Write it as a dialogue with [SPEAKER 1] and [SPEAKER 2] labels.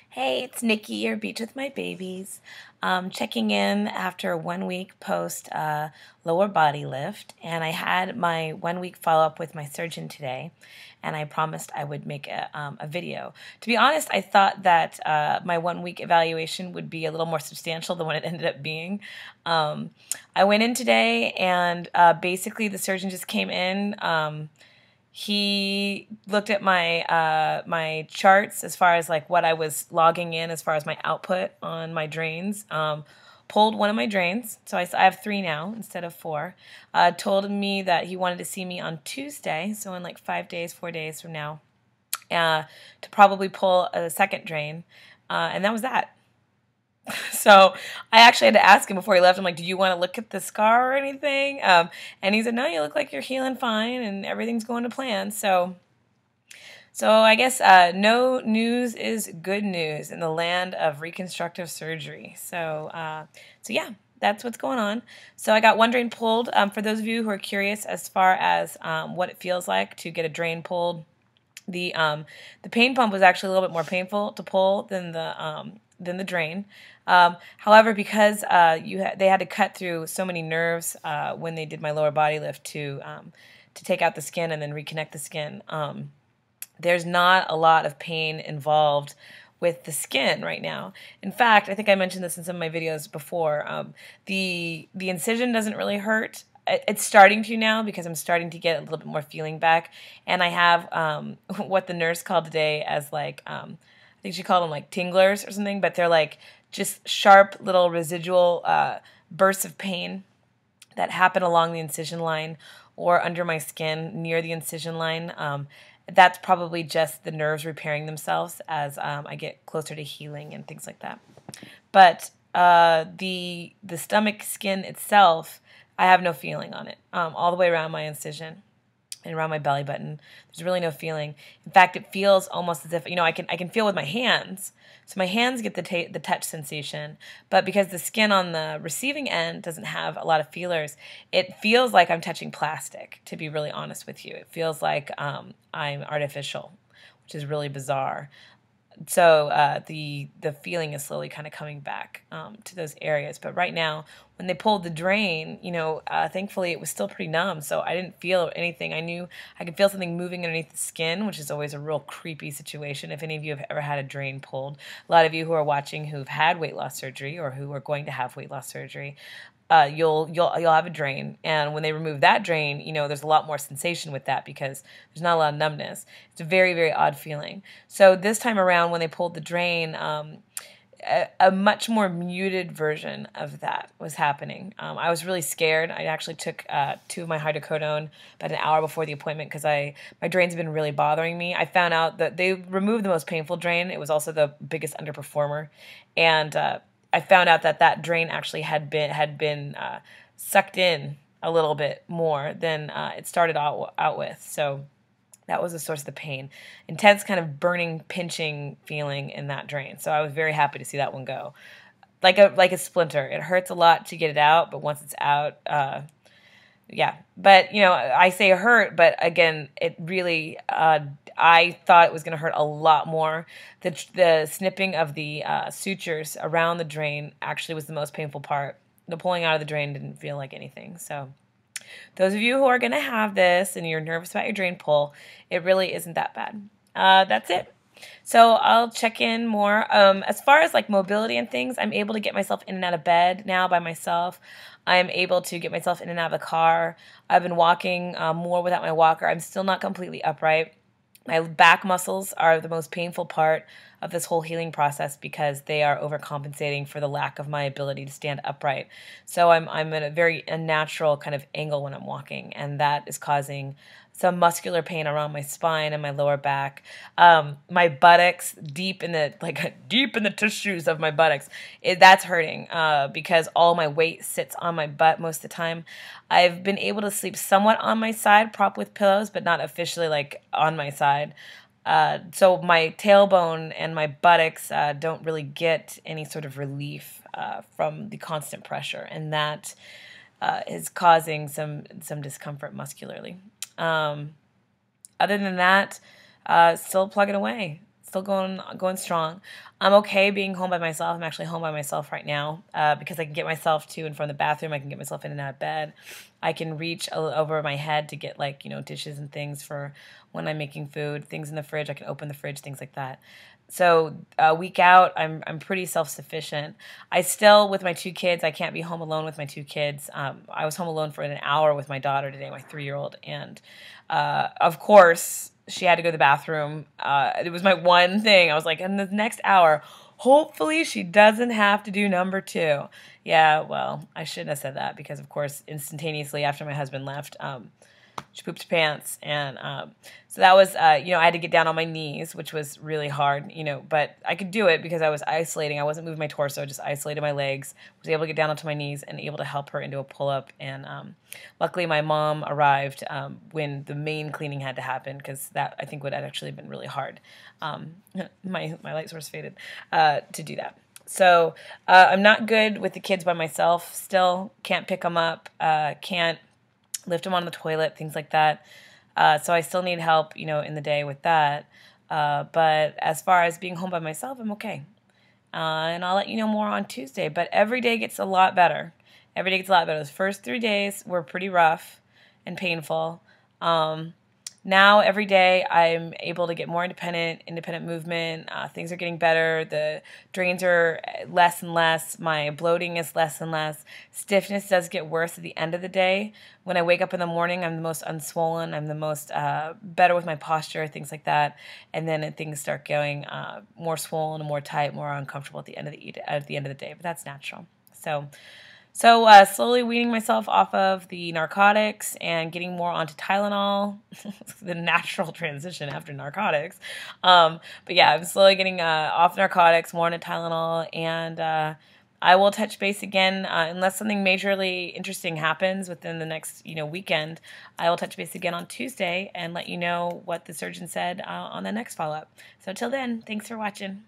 [SPEAKER 1] Hey, it's Nikki, your Beach with My Babies. Checking in after a 1 week post lower body lift, and I had my 1 week follow up with my surgeon today, and I promised I would make a video. To be honest, I thought that my 1 week evaluation would be a little more substantial than what it ended up being. I went in today, and basically the surgeon just came in. He looked at my charts as far as like what I was logging in as far as my output on my drains. Pulled one of my drains, so I have 3 now instead of 4. Told me that he wanted to see me on Tuesday, so in like 5 days, 4 days from now, to probably pull a second drain, and that was that. So I actually had to ask him before he left. I'm like, "Do you want to look at the scar or anything?" And he said, "No, you look like you're healing fine and everything's going to plan." So I guess no news is good news in the land of reconstructive surgery. So yeah, that's what's going on. So I got one drain pulled. For those of you who are curious as far as what it feels like to get a drain pulled, the pain pump was actually a little bit more painful to pull than the drain. However, because they had to cut through so many nerves when they did my lower body lift to take out the skin and then reconnect the skin, there's not a lot of pain involved with the skin right now. In fact, I think I mentioned this in some of my videos before. The incision doesn't really hurt. It's starting to now because I'm starting to get a little bit more feeling back, and I have what the nurse called today as like I think she called them like tinglers or something, but they're like just sharp little residual bursts of pain that happen along the incision line or under my skin near the incision line. That's probably just the nerves repairing themselves as I get closer to healing and things like that. But the stomach skin itself, I have no feeling on it. All the way around my incision and around my belly button, there's really no feeling. In fact, it feels almost as if, I can feel with my hands. So my hands get the touch sensation, but because the skin on the receiving end doesn't have a lot of feelers, it feels like I'm touching plastic, to be really honest with you. It feels like I'm artificial, which is really bizarre. So the feeling is slowly kind of coming back to those areas. But right now, when they pulled the drain, thankfully it was still pretty numb, so I didn't feel anything. I knew I could feel something moving underneath the skin, which is always a real creepy situation. If any of you have ever had a drain pulled, a lot of you who are watching who've had weight loss surgery or who are going to have weight loss surgery, you'll have a drain, and when they remove that drain, there's a lot more sensation with that because there's not a lot of numbness. It's a very, very odd feeling. So this time around, when they pulled the drain, a much more muted version of that was happening. I was really scared. I actually took 2 of my hydrocodone about an hour before the appointment because my drains have been really bothering me. I found out that they removed the most painful drain. It was also the biggest underperformer, and I found out that drain actually had been sucked in a little bit more than it started out with. So that was the source of the pain. Intense kind of burning, pinching feeling in that drain. So I was very happy to see that one go. Like a splinter. It hurts a lot to get it out, but once it's out, yeah. But, I say hurt, but again, it really, I thought it was going to hurt a lot more. The snipping of the sutures around the drain actually was the most painful part. The pulling out of the drain didn't feel like anything. So those of you who are going to have this and you're nervous about your drain pull, it really isn't that bad. That's it. So I'll check in more. As far as like mobility and things, I'm able to get myself in and out of bed now by myself. I'm able to get myself in and out of the car. I've been walking more without my walker. I'm still not completely upright. My back muscles are the most painful part of this whole healing process because they are overcompensating for the lack of my ability to stand upright. So I'm in a very unnatural kind of angle when I'm walking, and that is causing some muscular pain around my spine and my lower back. My buttocks, deep in the tissues of my buttocks, that's hurting because all my weight sits on my butt most of the time. I've been able to sleep somewhat on my side, propped with pillows, but not officially like on my side. So my tailbone and my buttocks don't really get any sort of relief from the constant pressure, and that is causing some discomfort muscularly. Other than that, still plugging away. Still going strong. I'm okay being home by myself. I'm actually home by myself right now because I can get myself to and from the bathroom. I can get myself in and out of bed. I can reach over my head to get like, dishes and things for when I'm making food, things in the fridge. I can open the fridge, things like that. So a week out, I'm pretty self-sufficient. I still, with my two kids, I can't be home alone with my two kids. I was home alone for an hour with my daughter today, my 3-year-old, and of course, she had to go to the bathroom. It was my one thing. I was like, in the next hour, hopefully she doesn't have to do number 2. Yeah, well, I shouldn't have said that because, of course, instantaneously after my husband left, she pooped her pants. And so that was, I had to get down on my knees, which was really hard, but I could do it because I was isolating. I wasn't moving my torso, just isolated my legs, was able to get down onto my knees and able to help her into a pull-up. And luckily my mom arrived when the main cleaning had to happen because that, I think, would have actually been really hard. My light source faded to do that. So I'm not good with the kids by myself still. Can't pick them up. Can't lift them on the toilet, things like that. So I still need help, in the day with that. But as far as being home by myself, I'm okay. And I'll let you know more on Tuesday. But every day gets a lot better. Every day gets a lot better. Those first 3 days were pretty rough and painful. Now, every day, I'm able to get more independent movement. Things are getting better. The drains are less and less. My bloating is less and less. Stiffness does get worse at the end of the day. When I wake up in the morning, I'm the most unswollen. I'm the most better with my posture, things like that. And then things start going more swollen, more tight, more uncomfortable at the end of the day. But that's natural. So slowly weaning myself off of the narcotics and getting more onto Tylenol, the natural transition after narcotics. But yeah, I'm slowly getting off narcotics, more into Tylenol, and I will touch base again unless something majorly interesting happens within the next weekend. I will touch base again on Tuesday and let you know what the surgeon said on the next follow-up. So till then, thanks for watching.